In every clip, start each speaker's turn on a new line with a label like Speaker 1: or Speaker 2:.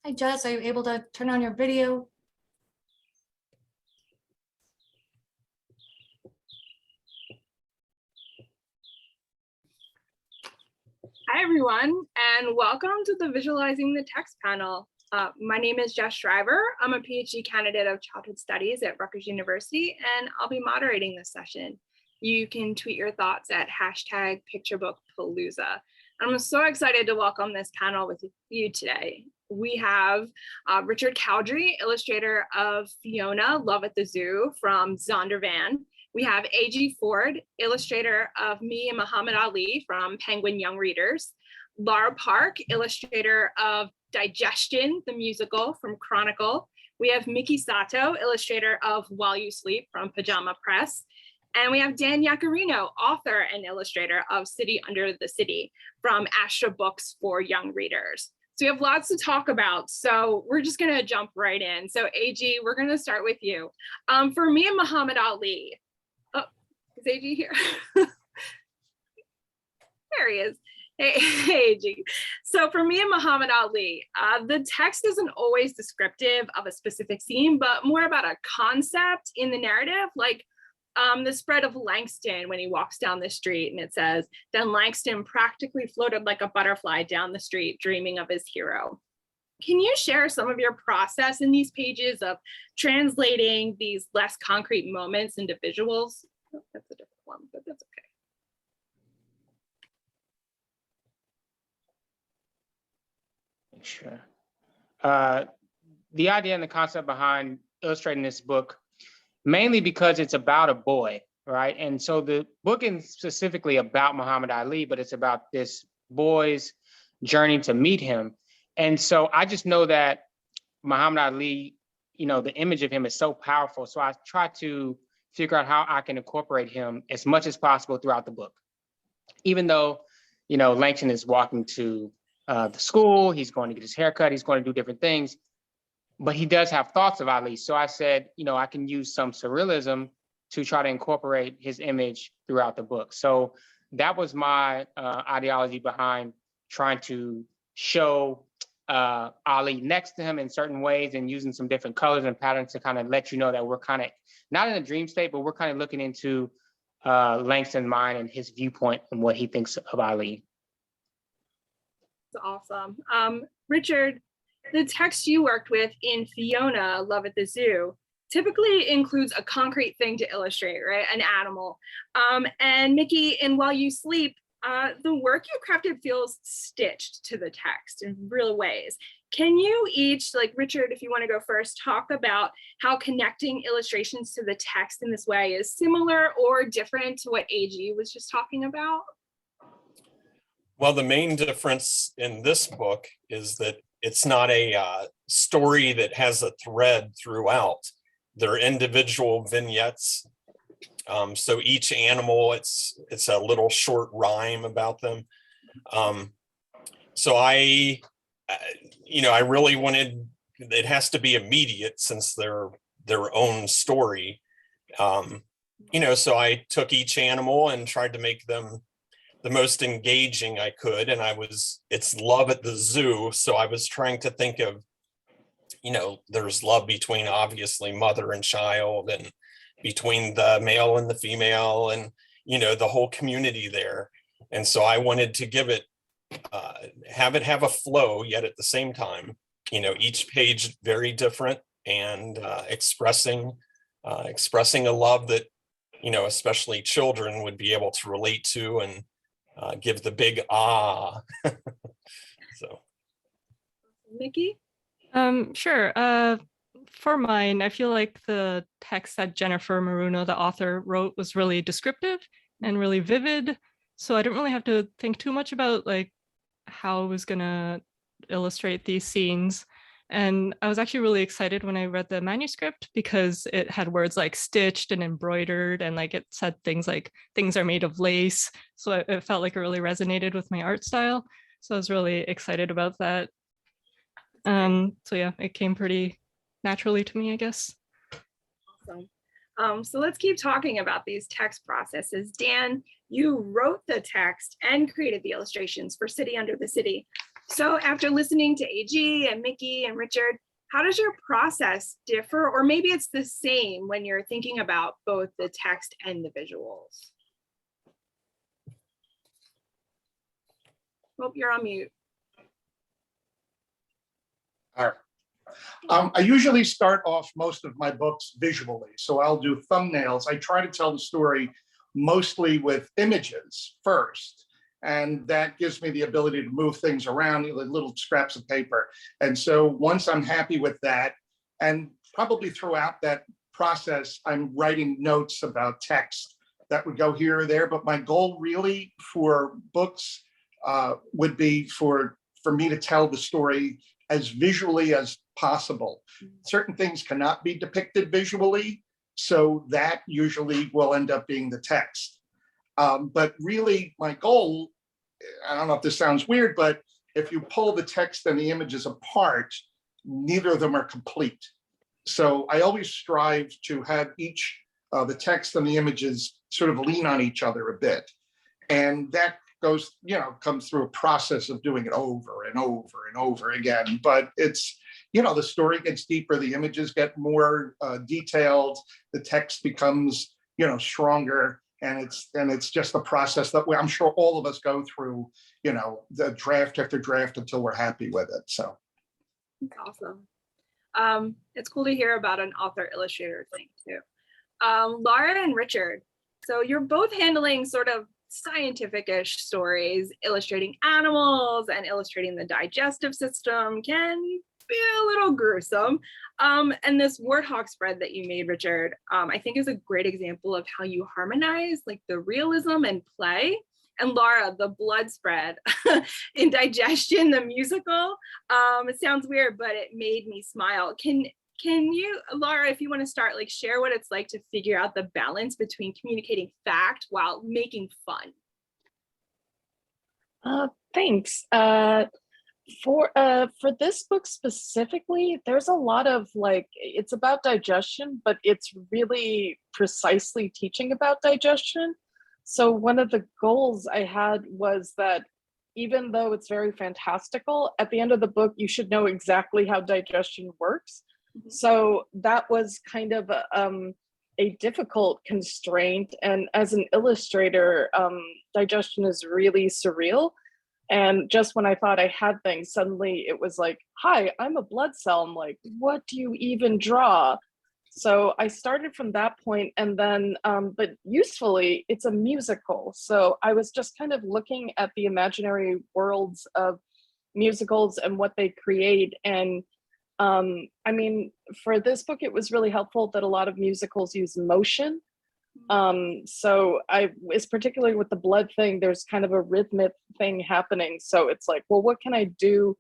Speaker 1: Hi, Jess, are you able to turn on your video?
Speaker 2: Hi, everyone, and welcome to the Visualizing the Text panel. My name is Jess Schriver. I'm a PhD candidate of Childhood Studies at Rutgers University, and I'll be moderating this session. You can tweet your thoughts at #PictureBookPalooza. I'm so excited to welcome this panel with you today. We have Richard Cowdrey, illustrator of Fiona, Love at the Zoo from Zondervan. We have A.G. Ford, illustrator of Me and Muhammad Ali from Penguin Young Readers. Laura Park, illustrator of Digestion, the musical from Chronicle. We have Miki Sato, illustrator of While You Sleep from Pajama Press. And we have Dan Yaccarino, author and illustrator of City Under the City from Astra Books for Young Readers. So we have lots to talk about. So we're just gonna jump right in. So AG, we're gonna start with you. For Me and Muhammad Ali, is AG here? There he is. Hey, AG. So for Me and Muhammad Ali, the text isn't always descriptive of a specific scene, but more about a concept in the narrative, like the spread of Langston when he walks down the street and it says, then Langston practically floated like a butterfly down the street, dreaming of his hero. Can you share some of your process in these pages of translating these less concrete moments into visuals? Oh, that's a different one, but that's okay.
Speaker 3: Sure. The idea and the concept behind illustrating this book, mainly because it's about a boy, right? And so the book is specifically about Muhammad Ali, but it's about this boy's journey to meet him. And so I just know that Muhammad Ali, the image of him is so powerful. So I try to figure out how I can incorporate him as much as possible throughout the book. Even though, Langston is walking to the school, he's going to get his haircut, he's going to do different things, but he does have thoughts of Ali. So I said, I can use some surrealism to try to incorporate his image throughout the book. So that was my ideology behind trying to show Ali next to him in certain ways and using some different colors and patterns to kind of let you know that we're kind of not in a dream state, but we're kind of looking into Langston's mind and his viewpoint and what he thinks of Ali.
Speaker 2: That's awesome. Richard, the text you worked with in Fiona, Love at the Zoo, typically includes a concrete thing to illustrate, right? An animal. And Miki, in While You Sleep, the work you crafted feels stitched to the text in real ways. Can you each, like Richard, if you want to go first, talk about how connecting illustrations to the text in this way is similar or different to what AG was just talking about?
Speaker 4: Well, the main difference in this book is that it's not a story that has a thread throughout. They're individual vignettes. So each animal, it's a little short rhyme about them. So I really wanted, it has to be immediate since they're their own story. So I took each animal and tried to make them the most engaging I could. And it's love at the zoo. So I was trying to think of, there's love between obviously mother and child, and between the male and the female, and, the whole community there. And so I wanted to give it, have a flow, yet at the same time, each page very different, and expressing a love that, especially children would be able to relate to, and give the big ah. So.
Speaker 2: Miki?
Speaker 5: Sure. For mine, I feel like the text that Jennifer Maruno, the author, wrote was really descriptive and really vivid. So I didn't really have to think too much about like how I was gonna illustrate these scenes. And I was actually really excited when I read the manuscript because it had words like stitched and embroidered, and like it said things like things are made of lace. So it felt like it really resonated with my art style. So I was really excited about that. So yeah, it came pretty naturally to me, I guess.
Speaker 2: Awesome. So let's keep talking about these text processes. Dan, you wrote the text and created the illustrations for City Under the City. So after listening to AG and Miki and Richard, how does your process differ? Or maybe it's the same when you're thinking about both the text and the visuals? Oh, you're on mute.
Speaker 6: All right. I usually start off most of my books visually. So I'll do thumbnails. I try to tell the story mostly with images first. And that gives me the ability to move things around, little scraps of paper. And so once I'm happy with that, and probably throughout that process, I'm writing notes about text that would go here or there. But my goal really for books would be for me to tell the story as visually as possible. Certain things cannot be depicted visually, so that usually will end up being the text. But really my goal, I don't know if this sounds weird, but if you pull the text and the images apart, neither of them are complete. So I always strive to have each, the text and the images sort of lean on each other a bit. And that goes, comes through a process of doing it over and over and over again. But it's, the story gets deeper, the images get more detailed, the text becomes, stronger. And it's just a process that I'm sure all of us go through, the draft after draft until we're happy with it. So.
Speaker 2: That's awesome. It's cool to hear about an author-illustrator thing too. Laura and Richard, so you're both handling sort of scientific-ish stories, illustrating animals and illustrating the digestive system can be a little gruesome. And this warthog spread that you made, Richard, I think is a great example of how you harmonize like the realism and play. And Laura, the blood spread in Digestion, the musical, it sounds weird, but it made me smile. Can you, Laura, if you want to start, like share what it's like to figure out the balance between communicating fact while making fun?
Speaker 7: Thanks. For this book specifically, there's a lot of it's about digestion, but it's really precisely teaching about digestion. So one of the goals I had was that even though it's very fantastical, at the end of the book, you should know exactly how digestion works. So that was kind of a difficult constraint. And as an illustrator, digestion is really surreal. And just when I thought I had things, suddenly it was like, hi, I'm a blood cell. I'm like, what do you even draw? So I started from that point, and then, but usefully, it's a musical. So I was just kind of looking at the imaginary worlds of, musicals and what they create. And I mean, for this book, it was really helpful that a lot of musicals use motion. So it's particularly with the blood thing, there's kind of a rhythmic thing happening. So it's like, well, what can I do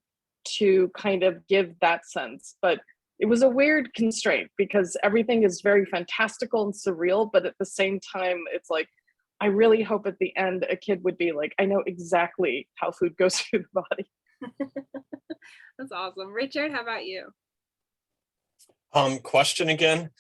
Speaker 7: to kind of give that sense? But it was a weird constraint because everything is very fantastical and surreal, but at the same time, it's like, I really hope at the end a kid would be like, I know exactly how food goes through the body.
Speaker 2: That's awesome. Richard, how about you?
Speaker 4: Question again,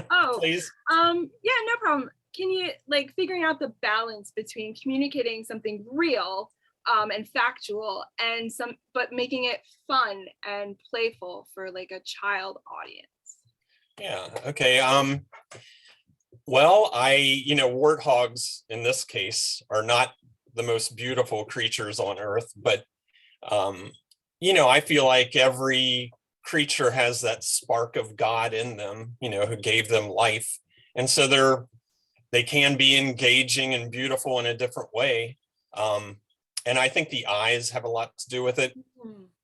Speaker 2: Oh,
Speaker 4: please.
Speaker 2: yeah, no problem. Can you like figuring out the balance between communicating something real and factual and but making it fun and playful for like a child audience?
Speaker 4: Yeah, okay. Well, warthogs in this case are not the most beautiful creatures on earth, but I feel like every creature has that spark of God in them, who gave them life. And so they can be engaging and beautiful in a different way. And I think the eyes have a lot to do with it.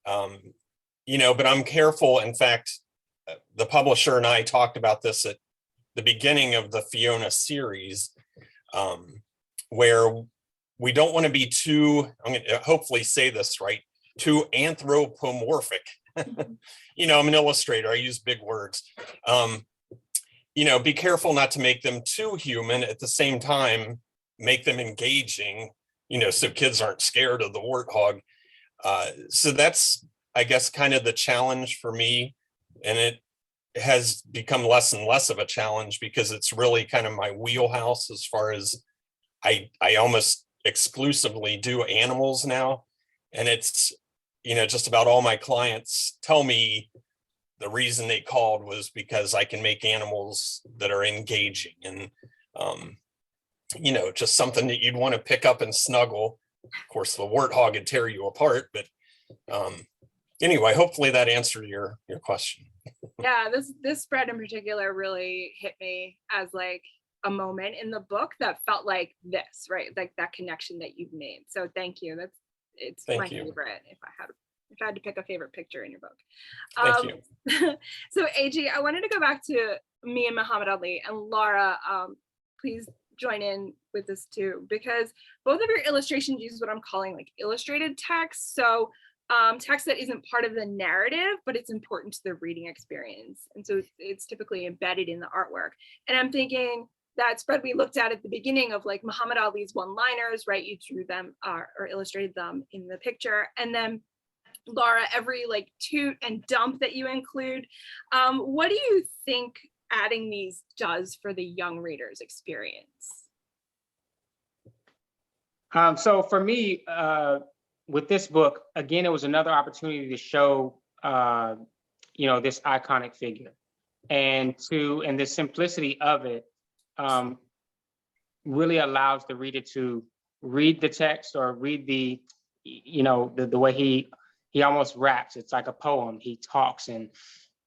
Speaker 4: But I'm careful. In fact, the publisher and I talked about this at the beginning of the Fiona series, where we don't want to be I'm going to hopefully say this right, too anthropomorphic. I'm an illustrator, I use big words. Be careful not to make them too human, at the same time, make them engaging, so kids aren't scared of the warthog. So that's, I guess, kind of the challenge for me. And it has become less and less of a challenge because it's really kind of my wheelhouse as far as I almost exclusively do animals now. And it's, just about all my clients tell me the reason they called was because I can make animals that are engaging and, just something that you'd want to pick up and snuggle. Of course, the warthog would tear you apart, but anyway, hopefully that answered your question.
Speaker 2: Yeah, this spread in particular really hit me as like a moment in the book that felt like this, right? Like that connection that you've made. So thank you. It's my favorite if I had to pick a favorite picture in your book.
Speaker 4: Thank you.
Speaker 2: So AG, I wanted to go back to me and Muhammad Ali, and Laura, please join in with this too, because both of your illustrations use what I'm calling like illustrated text. So text that isn't part of the narrative, but it's important to the reading experience. And so it's typically embedded in the artwork. And I'm thinking that spread we looked at the beginning of like Muhammad Ali's one-liners, right? You drew them or illustrated them in the picture. And then Laura, every like toot and dump that you include. What do you think adding these does for the young reader's experience?
Speaker 3: So for me, with this book, again, it was another opportunity to show, this iconic figure, and the simplicity of it really allows the reader to read the text or read the way he almost raps. It's like a poem. He talks, and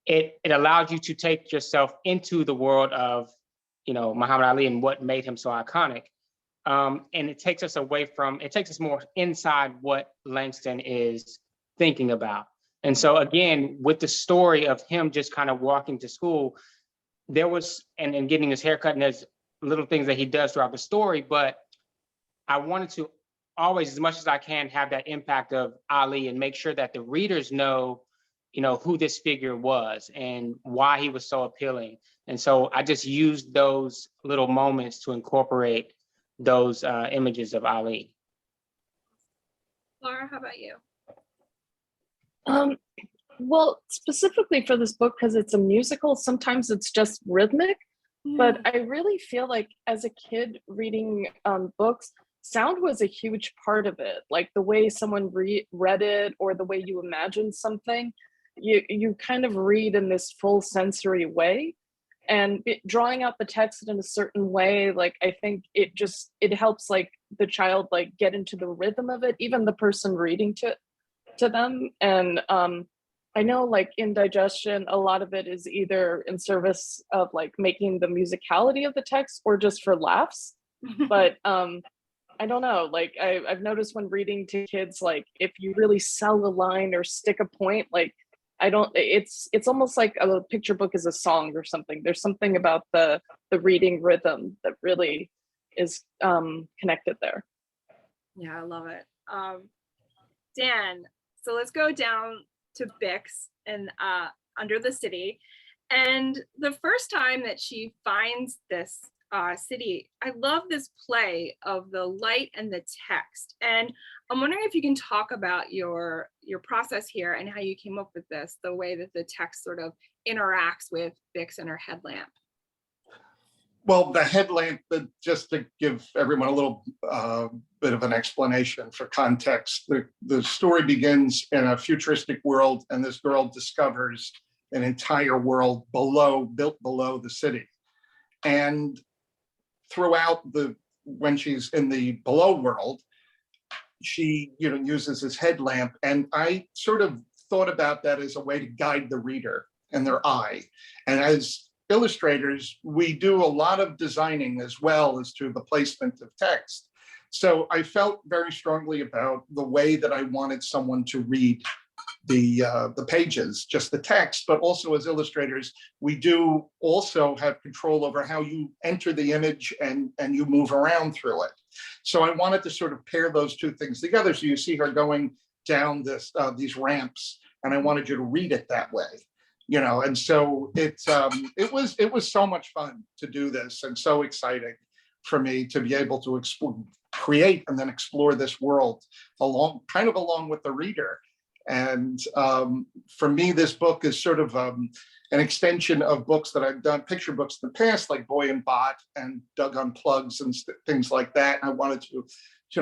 Speaker 3: it allows you to take yourself into the world of, Muhammad Ali and what made him so iconic. And it takes us more inside what Langston is thinking about. And so again, with the story of him just kind of walking to school, there was, and getting his haircut, and there's little things that he does throughout the story, but I wanted to always, as much as I can, have that impact of Ali and make sure that the readers know, who this figure was and why he was so appealing. And so I just used those little moments to incorporate those images of Ali.
Speaker 2: Laura, how about you?
Speaker 7: Well, specifically for this book, because it's a musical, sometimes it's just rhythmic, but I really feel like as a kid reading books, sound was a huge part of it. Like the way someone read it or the way you imagine something, you kind of read in this full sensory way. And drawing out the text in a certain way, like I think it helps like the child like get into the rhythm of it, even the person reading to them. And I know like in Digestion, a lot of it is either in service of like making the musicality of the text or just for laughs. But I don't know, like I've noticed when reading to kids, like if you really sell a line or stick a point, like I don't, it's almost like a picture book is a song or something. There's something about the reading rhythm that really is connected there.
Speaker 2: Yeah, I love it. Dan, so let's go down to Bix and Under the City. And the first time that she finds this city, I love this play of the light and the text. And I'm wondering if you can talk about your process here and how you came up with this, the way that the text sort of interacts with Bix and her headlamp.
Speaker 6: Well, the headlamp, just to give everyone a little bit of an explanation for context, the story begins in a futuristic world, and this girl discovers an entire world built below the city. And throughout when she's in the below world, she uses this headlamp, and I sort of thought about that as a way to guide the reader and their eye. And as illustrators, we do a lot of designing as well as to the placement of text. So I felt very strongly about the way that I wanted someone to read the pages, just the text, but also as illustrators, we do also have control over how you enter the image and you move around through it. So I wanted to sort of pair those two things together. So you see her going down these ramps, and I wanted you to read it that way. And so it was so much fun to do this, and so exciting for me to be able to create and then explore this world along with the reader. And for me, this book is sort of an extension of books that I've done, picture books in the past, like Boy and Bot and Doug Unplugs and things like that. And I wanted to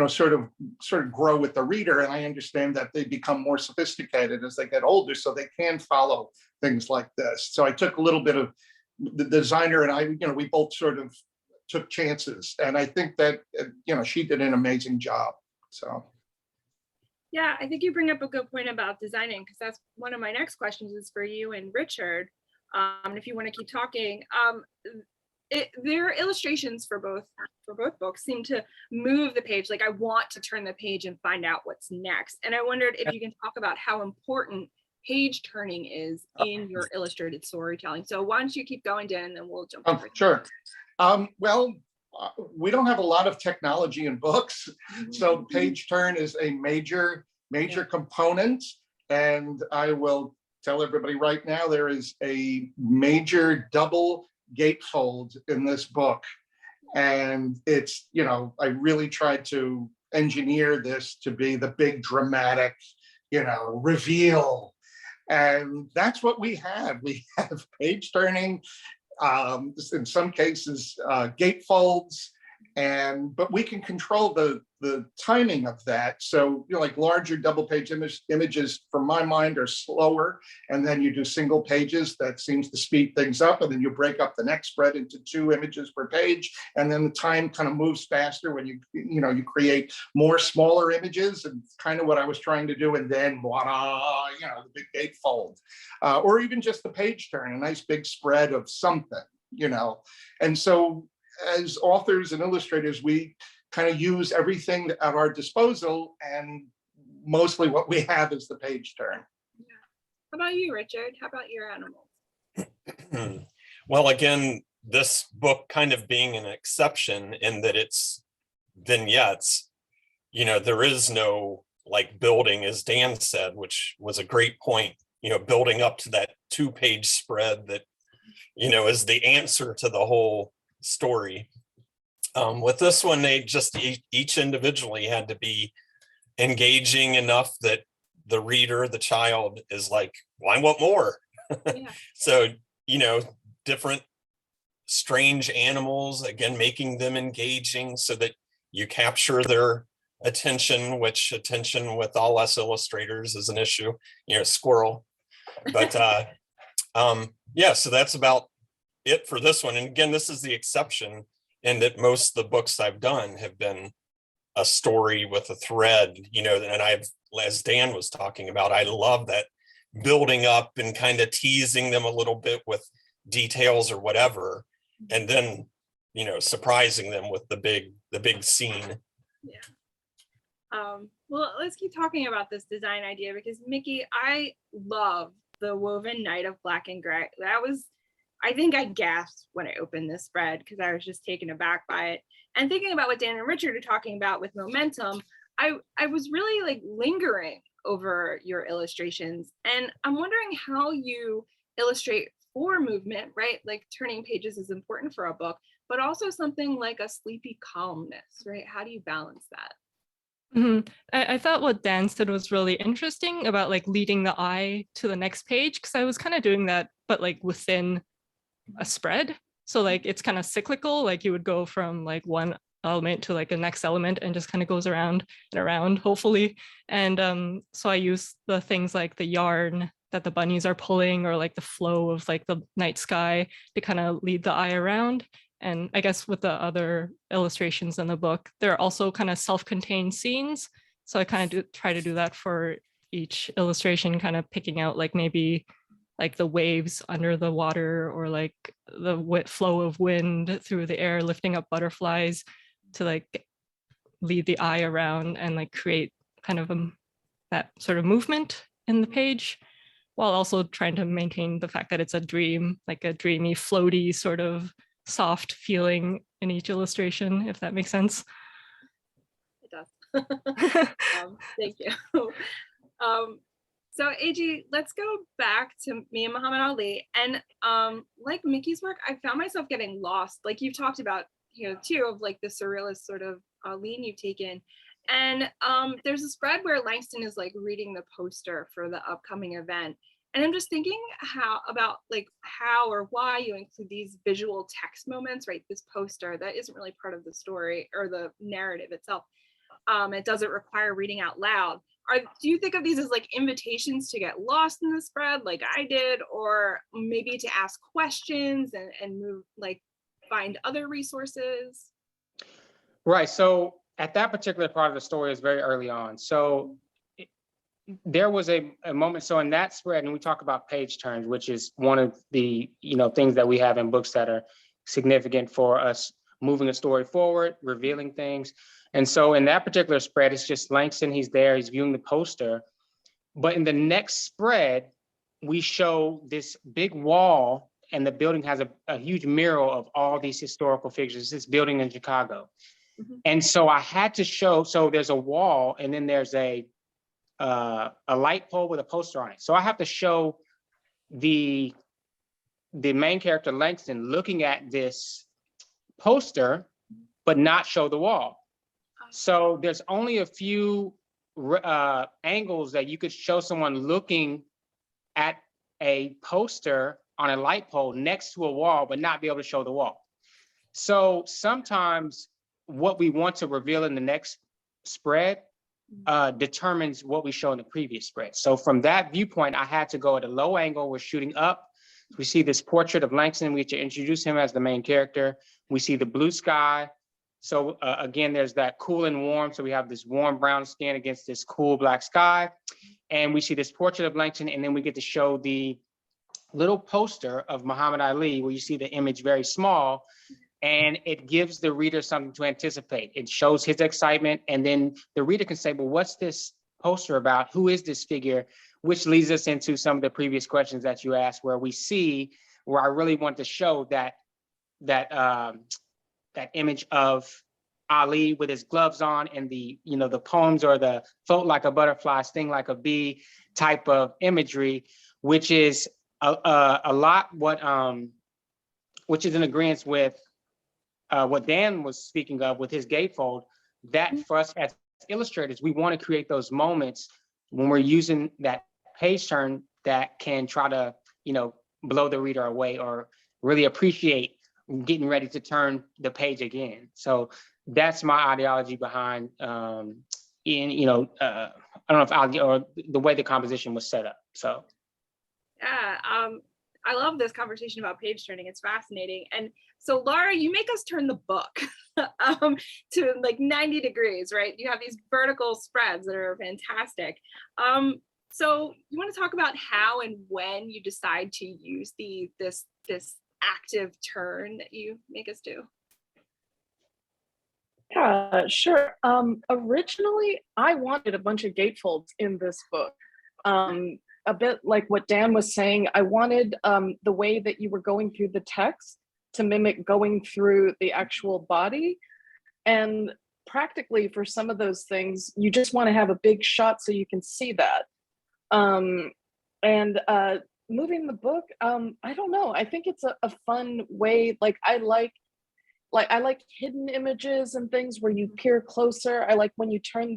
Speaker 6: sort of grow with the reader, and I understand that they become more sophisticated as they get older, so they can follow things like this. So I took a little bit of the designer and I, we both sort of took chances, and I think that she did an amazing job. So
Speaker 2: yeah, I think you bring up a good point about designing, because that's one of my next questions is for you and Richard. If you want to keep talking, their illustrations for both books seem to move the page. Like I want to turn the page and find out what's next. And I wondered if you can talk about how important page turning is in your illustrated storytelling. So why don't you keep going, Dan, and then we'll jump over.
Speaker 6: Sure. Well, we don't have a lot of technology in books, so page turn is a major component. And I will tell everybody right now, there is a major double gatefold in this book. And it's, I really tried to engineer this to be the big dramatic, reveal. And that's what we have. We have page turning, in some cases, gatefolds, but we can control the timing of that. So, like larger double page images, from my mind, are slower, and then you do single pages that seems to speed things up, and then you break up the next spread into 2 images per page, and then the time kind of moves faster when you create more smaller images, and kind of what I was trying to do. And then voila, the big gatefold, or even just the page turn, a nice big spread of something, And so as authors and illustrators, we kind of use everything at our disposal, and mostly what we have is the page turn.
Speaker 2: Yeah. How about you, Richard? How about your animals?
Speaker 4: Well, again, this book kind of being an exception in that it's vignettes, there is no like building, as Dan said, which was a great point, building up to that 2-page spread that, is the answer to the whole story. With this one, they just each individually had to be engaging enough that the reader, the child, is like, well, I want more. Yeah. So, different strange animals, again, making them engaging so that you capture their attention, which attention with all us illustrators is an issue, squirrel. But yeah, so that's about it for this one. And again, this is the exception, in that most of the books I've done have been a story with a thread, and I've, as Dan was talking about, I love that building up and kind of teasing them a little bit with details or whatever, and then, surprising them with the big scene.
Speaker 2: Well, let's keep talking about this design idea because Miki, I love the woven night of black and gray. I think I gasped when I opened this spread because I was just taken aback by it. And thinking about what Dan and Richard are talking about with momentum, I was really like lingering over your illustrations. And I'm wondering how you illustrate for movement, right? Like turning pages is important for a book, but also something like a sleepy calmness, right? How do you balance that?
Speaker 5: I thought what Dan said was really interesting about like leading the eye to the next page, because I was kind of doing that, but like within a spread. So like it's kind of cyclical, like you would go from like one element to like the next element and just kind of goes around and around, hopefully. And so I use the things like the yarn that the bunnies are pulling or like the flow of like the night sky to kind of lead the eye around. And I guess with the other illustrations in the book, they're also kind of self-contained scenes. So I kind of try to do that for each illustration, kind of picking out like maybe like the waves under the water or like the flow of wind through the air, lifting up butterflies to like lead the eye around and like create kind of that sort of movement in the page, while also trying to maintain the fact that it's a dream, like a dreamy, floaty sort of soft feeling in each illustration, if that makes sense.
Speaker 2: It does. Thank you. So AG, let's go back to me and Muhammad Ali. And like Miki's work, I found myself getting lost. Like you've talked about, too, of like the surrealist sort of lean you've taken. And there's a spread where Langston is like reading the poster for the upcoming event. And I'm just thinking how or why you include these visual text moments, right? This poster that isn't really part of the story or the narrative itself. It doesn't require reading out loud. Do you think of these as like invitations to get lost in the spread like I did, or maybe to ask questions and move, like find other resources?
Speaker 3: Right. So at that particular part of the story is very early on. So there was a moment. So in that spread, and we talk about page turns, which is one of the things that we have in books that are significant for us moving a story forward, revealing things. And so in that particular spread, it's just Langston. He's there. He's viewing the poster. But in the next spread, we show this big wall, and the building has a huge mural of all these historical figures. This building in Chicago. Mm-hmm. And so I had to show. So there's a wall, and then there's a light pole with a poster on it. So I have to show the main character Langston looking at this poster, but not show the wall. So there's only a few angles that you could show someone looking at a poster on a light pole next to a wall, but not be able to show the wall. So sometimes what we want to reveal in the next spread determines what we show in the previous spread. So from that viewpoint, I had to go at a low angle. We're shooting up. We see this portrait of Langston. We introduce him as the main character. We see the blue sky. So again, there's that cool and warm. So we have this warm brown skin against this cool black sky. And we see this portrait of Langston. And then we get to show the little poster of Muhammad Ali, where you see the image very small. And it gives the reader something to anticipate. It shows his excitement. And then the reader can say, well, what's this poster about? Who is this figure? Which leads us into some of the previous questions that you asked, where I really want to show that image of Ali with his gloves on, and the poems or the float like a butterfly, sting like a bee type of imagery, which is a lot which is in agreement with what Dan was speaking of with his gatefold. That for us as illustrators, we want to create those moments when we're using that page turn that can try to, blow the reader away or really appreciate getting ready to turn the page again. So that's my ideology behind, I don't know if or the way the composition was set up. So.
Speaker 2: Yeah, I love this conversation about page turning. It's fascinating. And so Laura, you make us turn the book to like 90 degrees, right? You have these vertical spreads that are fantastic. So you want to talk about how and when you decide to use this active turn that you make us do?
Speaker 7: Yeah, sure. Originally, I wanted a bunch of gatefolds in this book. A bit like what Dan was saying, I wanted the way that you were going through the text to mimic going through the actual body. And practically for some of those things, you just want to have a big shot so you can see that. And moving the book, I don't know. I think it's a fun way. Like I like hidden images and things where you peer closer. I like when you turn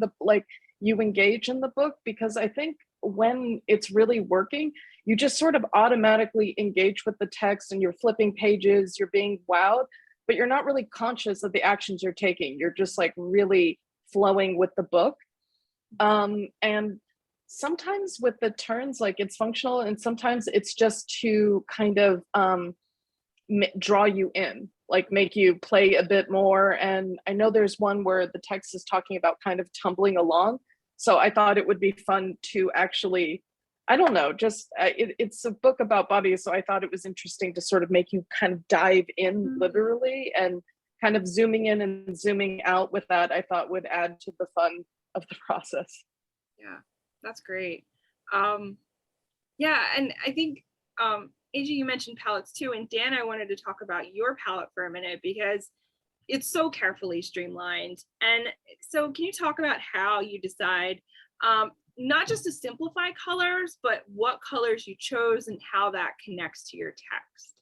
Speaker 7: you engage in the book, because I think when it's really working, you just sort of automatically engage with the text and you're flipping pages, you're being wowed, but you're not really conscious of the actions you're taking. You're just like really flowing with the book. And sometimes with the turns, like it's functional, and sometimes it's just to kind of draw you in, like make you play a bit more. And I know there's one where the text is talking about kind of tumbling along. So I thought it would be fun to actually, I don't know, just it's a book about bodies. So I thought it was interesting to sort of make you kind of dive in literally, and kind of zooming in and zooming out with that, I thought would add to the fun of the process.
Speaker 2: Yeah, that's great. Yeah, and I think AG, you mentioned palettes too, and Dan, I wanted to talk about your palette for a minute because it's so carefully streamlined. And so can you talk about how you decide not just to simplify colors, but what colors you chose and how that connects to your text?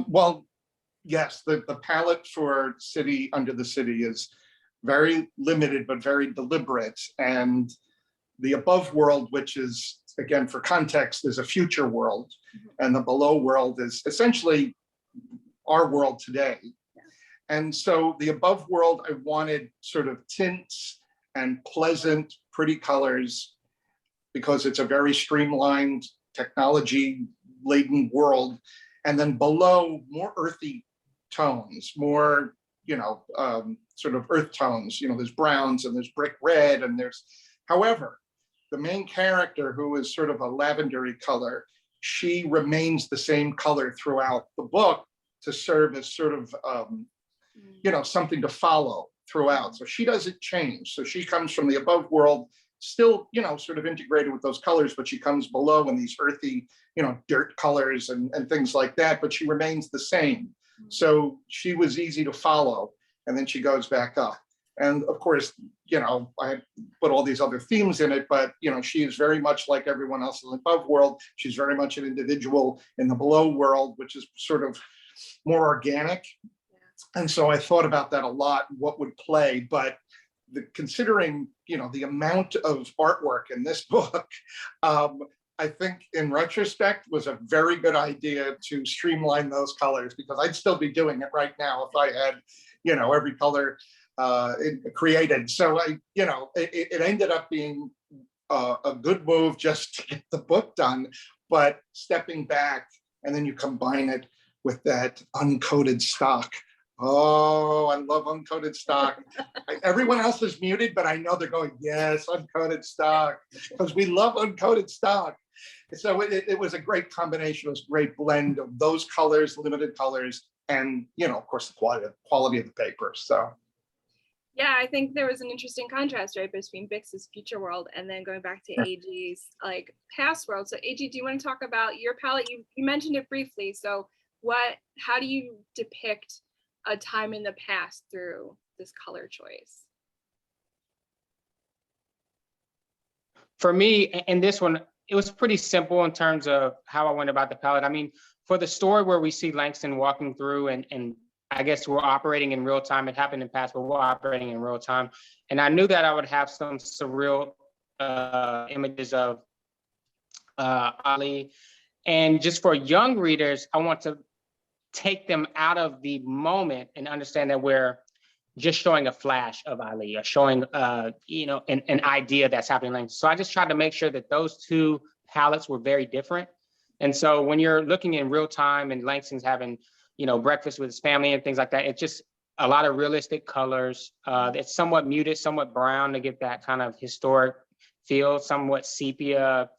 Speaker 6: Well, yes, the palette for City Under the City is very limited, but very deliberate. And the above world, which is, again, for context, is a future world. And the below world is essentially our world today. And so the above world, I wanted sort of tints and pleasant, pretty colors, because it's a very streamlined, technology-laden world. And then below, more earthy tones, more, sort of earth tones. There's browns and there's brick red, and there's, however, the main character, who is sort of a lavendery color, she remains the same color throughout the book to serve as sort of, something to follow throughout. So she doesn't change. So she comes from the above world, still, sort of integrated with those colors, but she comes below in these earthy, dirt colors and things like that, but she remains the same. So she was easy to follow. And then she goes back up. And of course, I put all these other themes in it, but, she is very much like everyone else in the above world. She's very much an individual in the below world, which is sort of more organic. And so I thought about that a lot, what would play, but considering, the amount of artwork in this book, I think in retrospect was a very good idea to streamline those colors, because I'd still be doing it right now if I had, every color created. So it ended up being a good move just to get the book done, but stepping back, and then you combine it with that uncoated stock. Oh, I love uncoated stock. Everyone else is muted, but I know they're going, yes, uncoated stock, because we love uncoated stock. So it was a great combination, it was a great blend of those colors, limited colors, and, of course, the quality of the paper. So.
Speaker 2: Yeah, I think there was an interesting contrast, right, between Bix's future world and then going back to AG's like past world. So AG, do you want to talk about your palette? You mentioned it briefly. So how do you depict a time in the past through this color choice?
Speaker 3: For me, in this one, it was pretty simple in terms of how I went about the palette. I mean, for the story where we see Langston walking through and I guess we're operating in real time. It happened in the past, but we're operating in real time. And I knew that I would have some surreal images of Ali. And just for young readers, I want to take them out of the moment and understand that we're just showing a flash of Ali, or showing, an idea that's happening. So I just tried to make sure that those two palettes were very different. And so when you're looking in real time and Langston's having, breakfast with his family and things like that, it's just a lot of realistic colors. It's somewhat muted, somewhat brown to give that kind of historic feel, somewhat sepia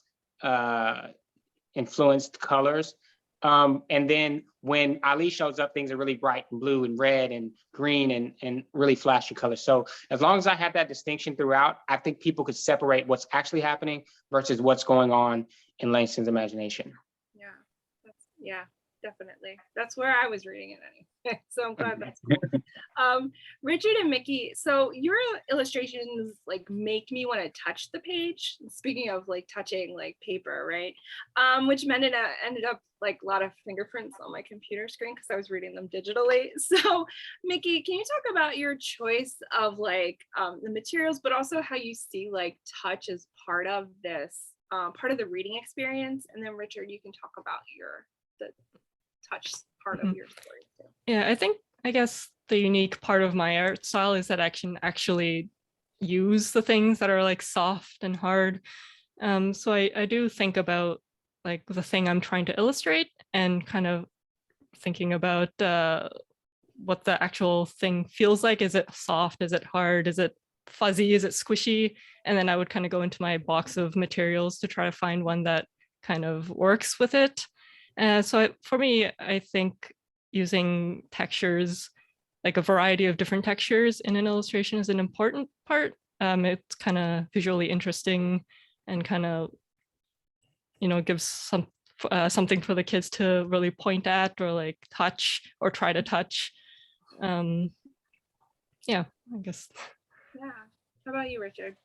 Speaker 3: influenced colors. And then when Ali shows up, things are really bright and blue and red and green and really flashy colors. So as long as I have that distinction throughout, I think people could separate what's actually happening versus what's going on in Langston's imagination.
Speaker 2: Yeah, definitely. That's where I was reading it anyway. So I'm glad that's cool. Richard and Miki, so your illustrations like make me want to touch the page. Speaking of like touching like paper, right? Which ended up like a lot of fingerprints on my computer screen because I was reading them digitally. So Miki, can you talk about your choice of like the materials, but also how you see like touch as part of this, part of the reading experience? And then Richard, you can talk about the touch part of your story too.
Speaker 5: Yeah, I guess the unique part of my art style is that I can actually use the things that are like soft and hard. So I do think about like the thing I'm trying to illustrate and kind of thinking about what the actual thing feels like. Is it soft? Is it hard? Is it fuzzy? Is it squishy? And then I would kind of go into my box of materials to try to find one that kind of works with it. For me, I think using textures, like a variety of different textures in an illustration is an important part. It's kind of visually interesting and kind of, gives something for the kids to really point at or like touch or try to touch. Yeah, I guess.
Speaker 2: Yeah. How about you, Richard?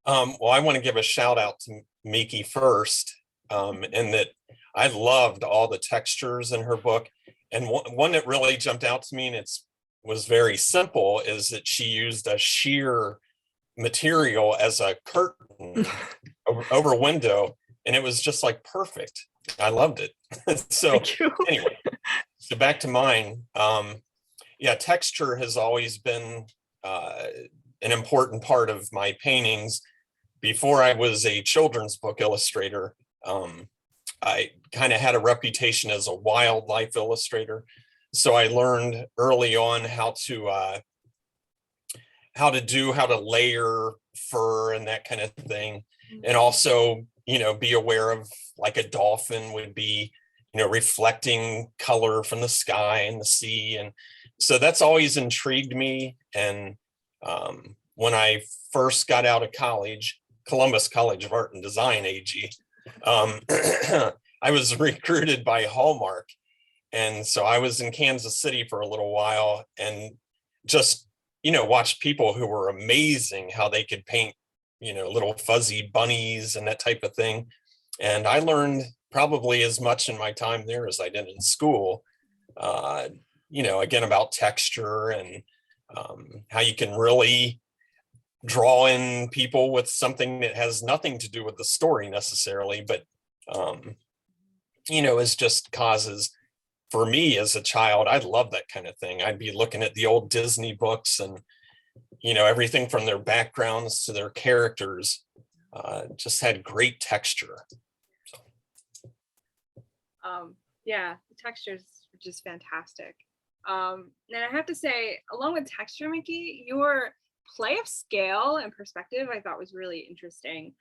Speaker 4: Well, I want to give a shout out to Miki first, in that I loved all the textures in her book. And one that really jumped out to me, and was very simple, is that she used a sheer material as a curtain over a window, and it was just like perfect. I loved it. So anyway, so back to mine. Yeah, texture has always been an important part of my paintings. Before I was a children's book illustrator, I kind of had a reputation as a wildlife illustrator. So I learned early on how to layer fur and that kind of thing. And also, be aware of like a dolphin would be, reflecting color from the sky and the sea. And so that's always intrigued me. And when I first got out of college, Columbus College of Art and Design, AG, I was recruited by Hallmark. And so I was in Kansas City for a little while and just, watched people who were amazing how they could paint, little fuzzy bunnies and that type of thing. And I learned probably as much in my time there as I did in school, again, about texture and how you can really draw in people with something that has nothing to do with the story necessarily, but is just causes. For me as a child, I love that kind of thing. I'd be looking at the old Disney books and everything from their backgrounds to their characters just had great texture.
Speaker 2: Yeah, the textures were just fantastic. And I have to say, along with texture, Miki, your play of scale and perspective I thought was really interesting.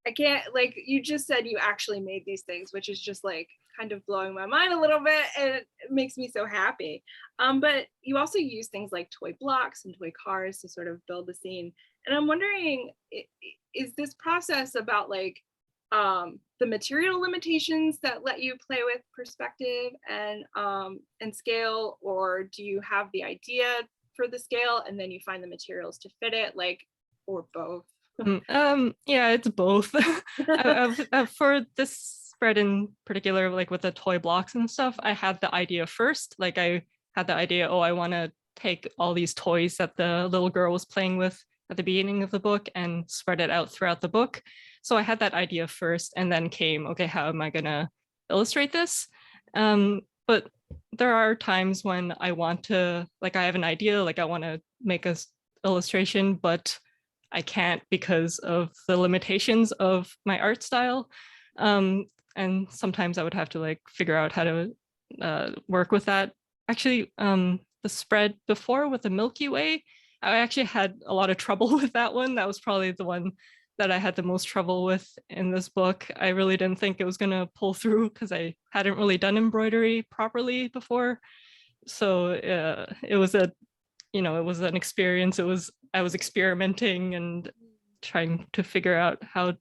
Speaker 2: You just said you actually made these things, which is just like kind of blowing my mind a little bit, and it makes me so happy. But you also use things like toy blocks and toy cars to sort of build the scene. And I'm wondering, is this process about like the material limitations that let you play with perspective and scale, or do you have the idea for the scale and then you find the materials to fit it, or both?
Speaker 5: Yeah, it's both. For this spread in particular, like with the toy blocks and stuff, I had the idea first. Like I had the idea, I want to take all these toys that the little girl was playing with at the beginning of the book and spread it out throughout the book. So I had that idea first and then came, okay, how am I gonna illustrate this? But there are times when I want to, I have an idea, I want to make a illustration, but I can't because of the limitations of my art style. And sometimes I would have to figure out how to work with that. Actually, the spread before with the Milky Way, I actually had a lot of trouble with that one. That was probably the one that I had the most trouble with in this book. I really didn't think it was going to pull through because I hadn't really done embroidery properly before. So it was it was an experience. I was experimenting and trying to figure out how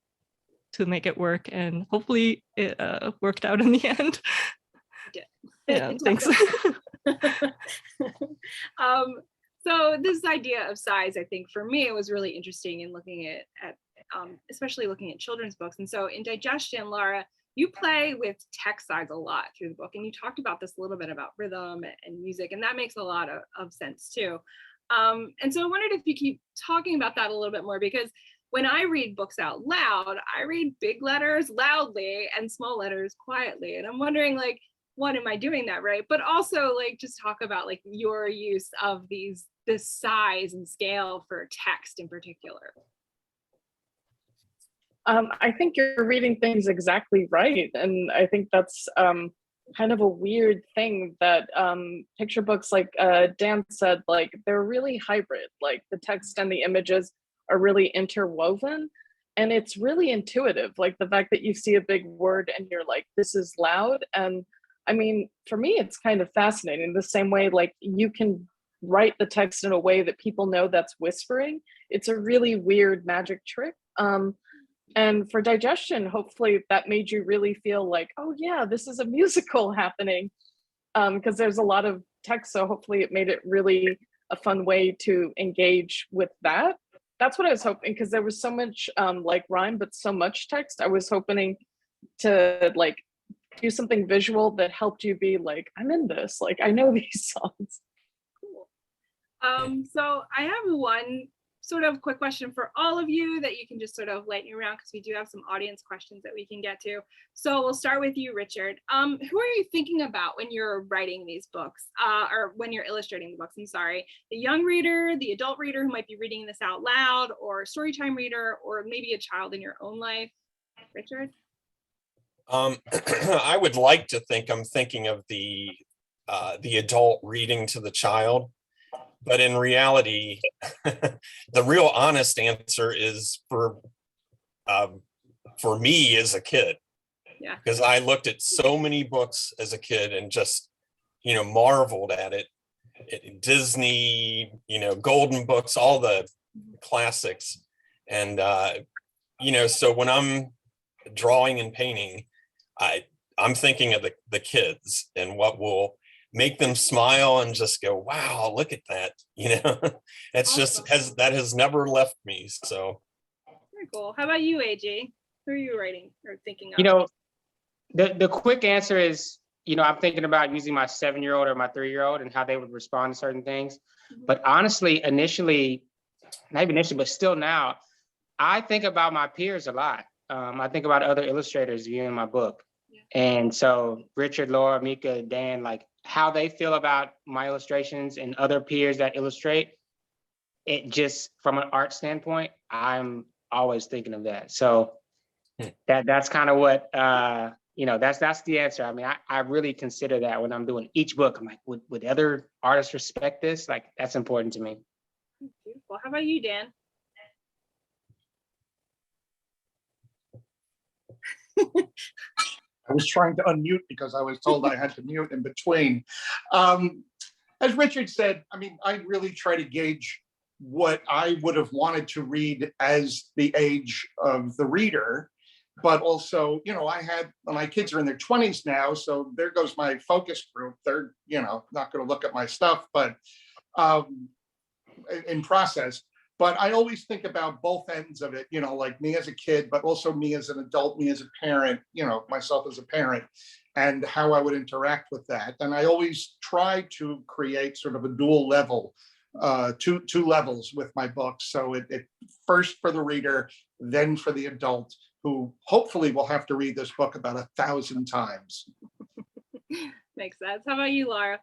Speaker 5: to make it work, and hopefully it worked out in the end. Yeah, thanks.
Speaker 2: So this idea of size, I think for me, it was really interesting in looking at especially looking at children's books. And so in Digestion, Laura, you play with text size a lot through the book, and you talked about this a little bit about rhythm and music, and that makes a lot of sense too. And so I wondered if you keep talking about that a little bit more, because when I read books out loud, I read big letters loudly and small letters quietly. And I'm wondering, like, one, am I doing that right? But also, like, just talk about like your use of this size and scale for text in particular.
Speaker 7: I think you're reading things exactly right. And I think that's kind of a weird thing that picture books, like Dan said, like they're really hybrid, like the text and the images are really interwoven, and it's really intuitive. Like the fact that you see a big word and you're like, this is loud. And I mean, for me, it's kind of fascinating. The same way, like you can write the text in a way that people know that's whispering. It's a really weird magic trick. And for Digestion, hopefully that made you really feel like, oh yeah, this is a musical happening, because there's a lot of text. So hopefully it made it really a fun way to engage with that. That's what I was hoping, because there was so much like rhyme, but so much text. I was hoping to like do something visual that helped you be like, I'm in this, like I know these songs.
Speaker 2: Cool. So I have one sort of quick question for all of you that you can just sort of light me around, because we do have some audience questions that we can get to. So we'll start with you, Richard. Who are you thinking about when you're writing these books, or when you're illustrating the books? I'm sorry, the young reader, the adult reader who might be reading this out loud, or a storytime reader, or maybe a child in your own life? Richard?
Speaker 4: I would like to think I'm thinking of the adult reading to the child. But in reality, the real honest answer is for me as a kid.
Speaker 2: Yeah.
Speaker 4: Because I looked at so many books as a kid and just, marveled at it. Disney, Golden Books, all the classics. And, so when I'm drawing and painting, I'm thinking of the kids and what will make them smile and just go, wow, look at that. It's
Speaker 2: Awesome.
Speaker 4: just that has never left me. So
Speaker 2: Very cool. How about you, AJ? Who are you writing or thinking of?
Speaker 3: The quick answer is, I'm thinking about using my 7-year-old or my 3-year-old and how they would respond to certain things.
Speaker 2: Mhm.
Speaker 3: But honestly, initially, not even initially, but still now, I think about my peers a lot. I think about other illustrators viewing my book.
Speaker 2: Yeah.
Speaker 3: And so Richard, Laura, Mika, Dan, like how they feel about my illustrations and other peers that illustrate, it just from an art standpoint, I'm always thinking of that. So that's kind of what, that's the answer. I mean, I really consider that when I'm doing each book. I'm like, would other artists respect this? Like, that's important to me.
Speaker 2: Beautiful. How about you, Dan?
Speaker 6: I was trying to unmute because I was told I had to mute in between. As Richard said, I mean, I really try to gauge what I would have wanted to read as the age of the reader. But also, my kids are in their 20s now, so there goes my focus group. They're, not going to look at my stuff, but in process. But I always think about both ends of it, like me as a kid, but also me as an adult, me as a parent, myself as a parent, and how I would interact with that. And I always try to create sort of a dual level, two levels with my books. So it first for the reader, then for the adult, who hopefully will have to read this book about 1,000 times.
Speaker 2: Makes sense. How about you, Laura?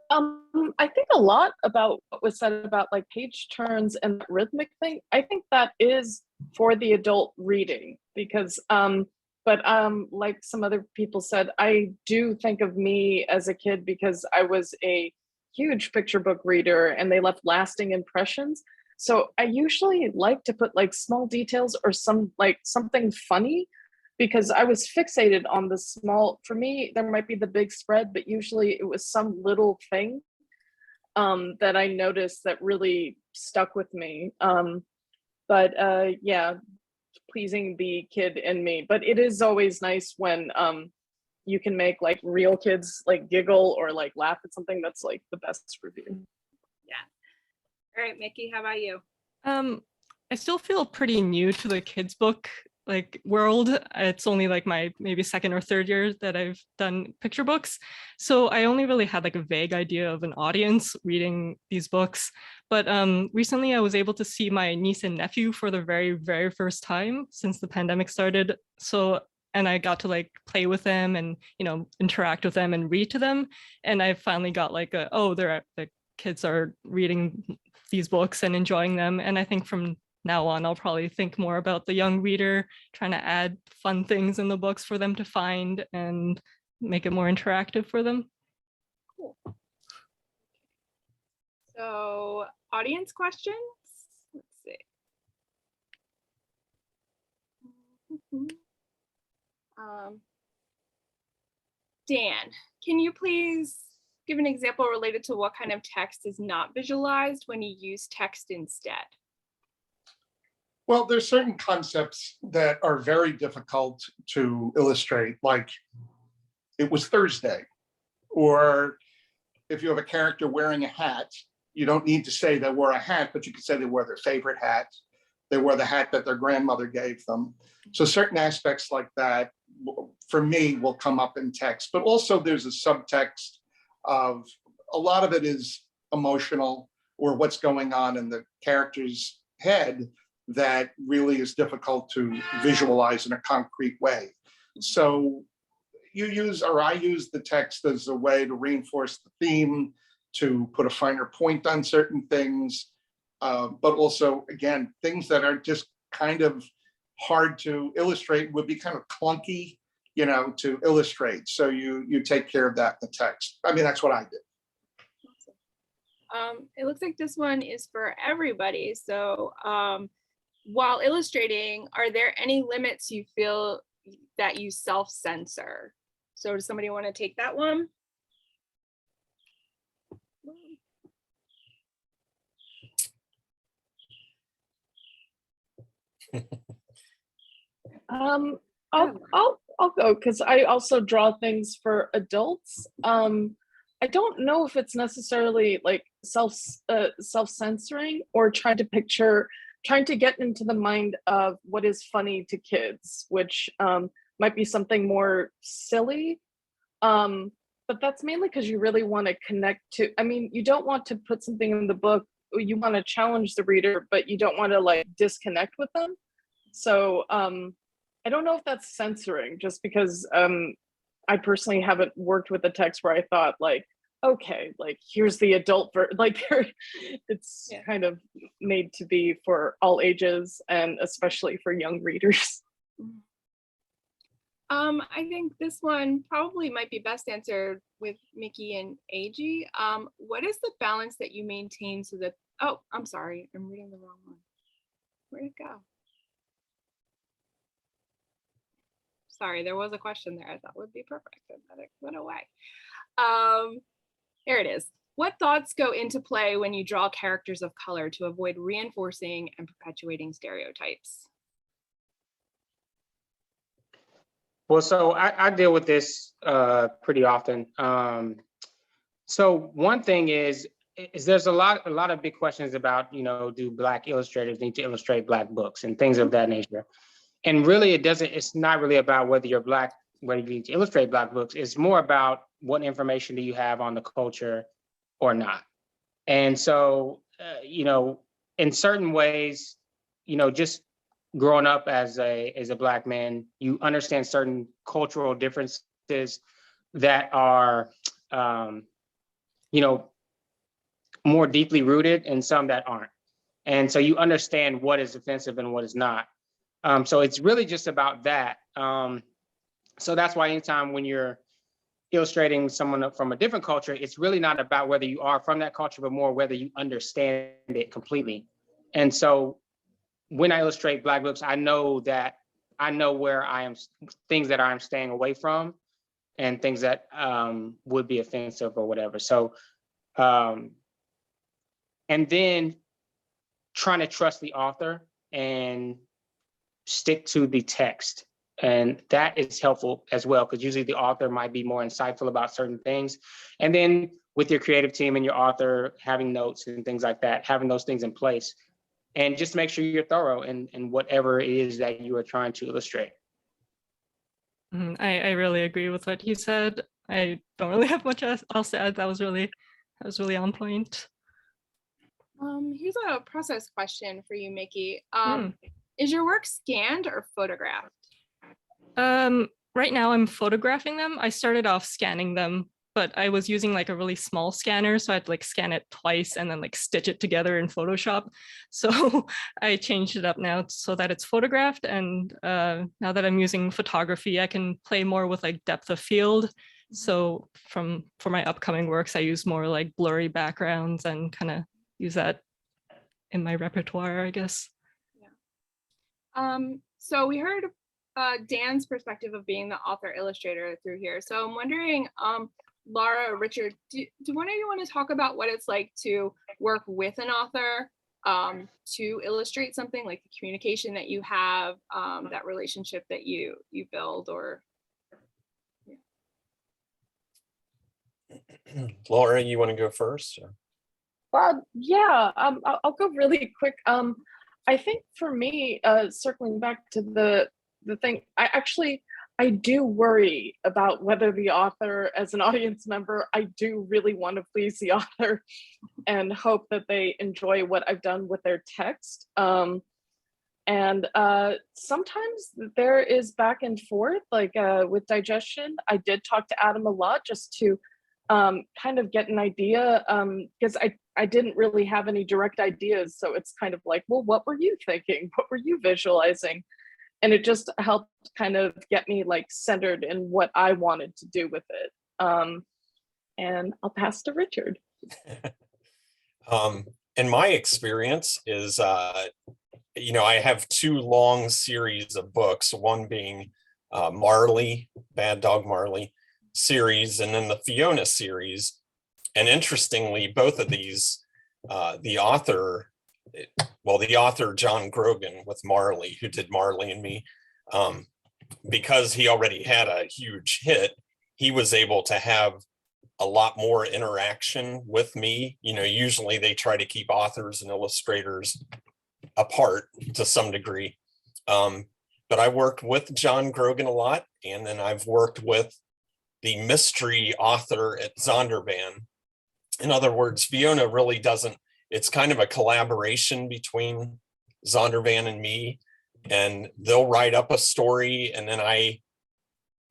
Speaker 7: I think a lot about what was said about like page turns and rhythmic thing. I think that is for the adult reading, because like some other people said, I do think of me as a kid because I was a huge picture book reader and they left lasting impressions. So I usually like to put like small details or something funny, because I was fixated on the small. For me, there might be the big spread, but usually it was some little thing that I noticed that really stuck with me. But yeah, pleasing the kid in me. But it is always nice when you can make like real kids like giggle or like laugh at something. That's like the best review.
Speaker 2: Yeah. All right, Miki, how about you?
Speaker 5: I still feel pretty new to the kids book like world. It's only like my maybe second or third year that I've done picture books. So I only really had like a vague idea of an audience reading these books. But recently I was able to see my niece and nephew for the very, very first time since the pandemic started. So, and I got to like play with them and, you know, interact with them and read to them. And I finally got like the kids are reading these books and enjoying them. And I think from now on, I'll probably think more about the young reader, trying to add fun things in the books for them to find and make it more interactive for them.
Speaker 2: Cool. So, audience questions? Let's see. Dan, can you please give an example related to what kind of text is not visualized when you use text instead?
Speaker 6: Well, there's certain concepts that are very difficult to illustrate, like it was Thursday, or if you have a character wearing a hat, you don't need to say they wore a hat, but you can say they wore their favorite hat. They wore the hat that their grandmother gave them. So certain aspects like that, for me, will come up in text, but also there's a subtext of a lot of it is emotional or what's going on in the character's head that really is difficult to visualize in a concrete way. So I use the text as a way to reinforce the theme, to put a finer point on certain things, but also, again, things that are just kind of hard to illustrate would be kind of clunky, you know, to illustrate. So you take care of that in the text. I mean, that's what I did.
Speaker 2: It looks like this one is for everybody. So while illustrating, are there any limits you feel that you self-censor? So does somebody want to take that one?
Speaker 7: I'll go, because I also draw things for adults. I don't know if it's necessarily like self-censoring or trying to get into the mind of what is funny to kids, which might be something more silly. But that's mainly because you really want to connect to, I mean, you don't want to put something in the book, you want to challenge the reader, but you don't want to like disconnect with them. So I don't know if that's censoring, just because I personally haven't worked with a text where I thought like, okay, like here's the adult like it's kind of made to be for all ages and especially for young readers.
Speaker 2: I think this one probably might be best answered with Miki and AG. What is the balance that you maintain so that, oh, I'm sorry, I'm reading the wrong one. Where'd it go? Sorry, there was a question there I thought would be perfect, and then it went away. Here it is. What thoughts go into play when you draw characters of color to avoid reinforcing and perpetuating stereotypes?
Speaker 3: Well, so I deal with this pretty often. So one thing is there's a lot of big questions about, you know, do Black illustrators need to illustrate Black books and things of that nature? And really, it's not really about whether you're Black, whether you need to illustrate Black books. It's more about what information do you have on the culture or not. And so, you know, in certain ways, you know, just growing up as a Black man, you understand certain cultural differences that are, you know, more deeply rooted and some that aren't. And so you understand what is offensive and what is not. So it's really just about that. So that's why anytime when you're illustrating someone from a different culture, it's really not about whether you are from that culture, but more whether you understand it completely. And so when I illustrate Black books, I know where I am, things that I'm staying away from and things that would be offensive or whatever. So, and then trying to trust the author and stick to the text. And that is helpful as well, because usually the author might be more insightful about certain things. And then with your creative team and your author having notes and things like that, having those things in place. And just make sure you're thorough in whatever it is that you are trying to illustrate.
Speaker 5: I really agree with what you said. I don't really have much else to add. That was really on point.
Speaker 2: Here's a process question for you, Miki. Is your work scanned or photographed?
Speaker 5: Right now I'm photographing them. I started off scanning them, but I was using like a really small scanner, so I'd like scan it twice and then like stitch it together in Photoshop. So I changed it up now so that it's photographed, and now that I'm using photography, I can play more with like depth of field. So for my upcoming works, I use more like blurry backgrounds and kind of use that in my repertoire, I guess.
Speaker 2: Yeah. So we heard Dan's perspective of being the author illustrator through here. So I'm wondering, Laura or Richard, do one of you want to talk about what it's like to work with an author to illustrate something, like the communication that you have, that relationship that you build, or
Speaker 4: Laura, you want to go first?
Speaker 7: Yeah, I'll go really quick. I think for me, circling back to the thing, I do worry about whether the author, as an audience member, I do really want to please the author and hope that they enjoy what I've done with their text. And sometimes there is back and forth, like with Digestion. I did talk to Adam a lot just to kind of get an idea, because I didn't really have any direct ideas. So it's kind of like, well, what were you thinking? What were you visualizing? And it just helped kind of get me like centered in what I wanted to do with it. And I'll pass to Richard.
Speaker 4: In my experience is, I have two long series of books, one being Marley, Bad Dog Marley series, and then the Fiona series. And interestingly, both of these, the author John Grogan with Marley, who did Marley and Me, because he already had a huge hit, he was able to have a lot more interaction with me. Usually they try to keep authors and illustrators apart to some degree. But I worked with John Grogan a lot, and then I've worked with the mystery author at Zondervan. In other words, Fiona really doesn't, it's kind of a collaboration between Zondervan and me, and they'll write up a story, and then I,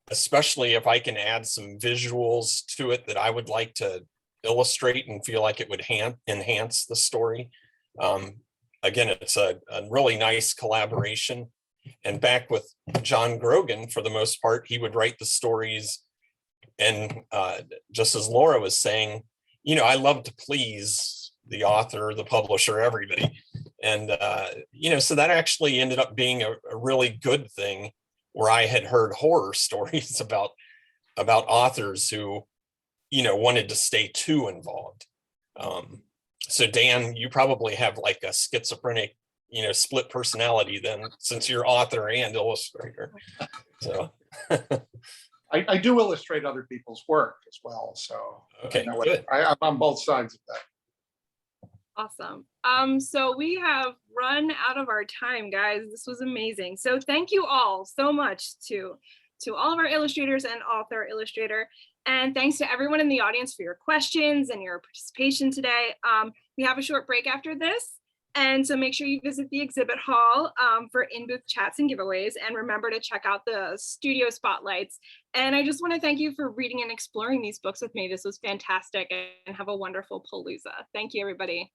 Speaker 4: especially if I can add some visuals to it that I would like to illustrate and feel like it would enhance the story. Again, it's a really nice collaboration. And back with John Grogan, for the most part, he would write the stories. And just as Laura was saying, I love to please the author, the publisher, everybody. And, so that actually ended up being a really good thing, where I had heard horror stories about authors who, wanted to stay too involved. So Dan, you probably have like a schizophrenic, split personality then, since you're author and illustrator. So
Speaker 6: I do illustrate other people's work as well. So
Speaker 4: okay,
Speaker 6: good. I'm on both sides of that.
Speaker 2: Awesome. So we have run out of our time, guys. This was amazing. So thank you all so much to all of our illustrators and author illustrator. And thanks to everyone in the audience for your questions and your participation today. We have a short break after this. And so make sure you visit the exhibit hall for in-booth chats and giveaways. And remember to check out the studio spotlights. And I just want to thank you for reading and exploring these books with me. This was fantastic, and have a wonderful Palooza. Thank you, everybody.